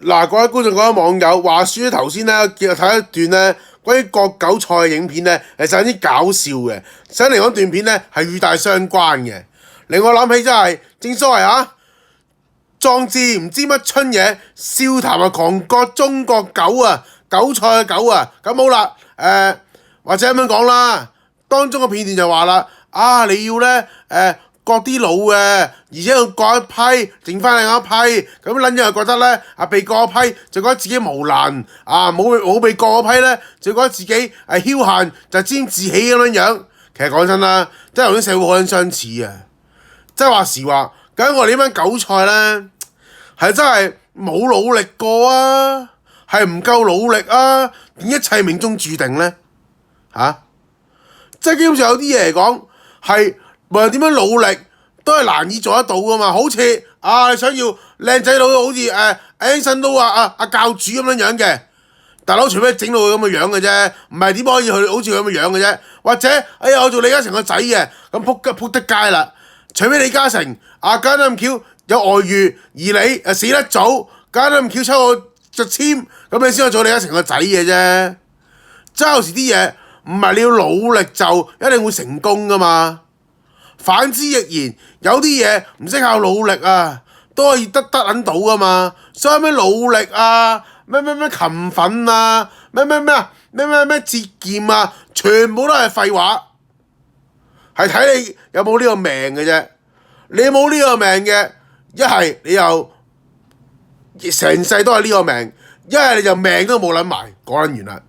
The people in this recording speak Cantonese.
嗱，各位觀眾、各位網友，話説咧頭先咧，睇一段咧關於割韭菜嘅影片咧，係十分之搞笑嘅。想嚟講段片咧係與大相關嘅，令我諗起真係正所謂啊，壯志唔知乜春嘢，笑談啊狂割中國韭啊，韭菜嘅韭啊，咁好啦，或者咁樣講啦，當中嘅片段就話啦，你要咧割啲老嘅，而且要割一批，剩翻另一批，咁撚樣又覺得咧被割一批就覺得自己無能，冇被割嗰批咧就覺得自己僥倖就沾自喜咁樣樣。其實講真啦，真係同啲社會好撚相似啊！即係話時話，究竟我哋呢班韭菜咧係真係冇努力過啊，係唔夠努力啊，點一切命中注定咧？即係基本上有啲嘢嚟講係無論點樣努力都係難以做得到噶嘛。好似你想要靚仔佬，好似Anson Lo 阿教主咁樣樣嘅大佬，除非整到佢咁嘅樣嘅啫，唔係點可以去好似佢咁嘅樣嘅啫？或者我做李嘉誠個仔嘅，咁撲得街啦！除非李嘉誠梗得咁巧有外遇，而你死得早，梗得咁巧抽我隻籤，咁你先可以做李嘉誠個仔嘅啫。即係有時啲嘢唔係你要努力就一定會成功噶嘛。反之亦然，有啲嘢唔識靠努力都可以得撚到噶嘛。所以咩努力咩勤奮咩節儉全部都係廢話，係睇你有冇呢個命嘅啫。你冇呢個命嘅，一係你又成世都係呢個命，一係你就命都冇撚埋，講撚完啦。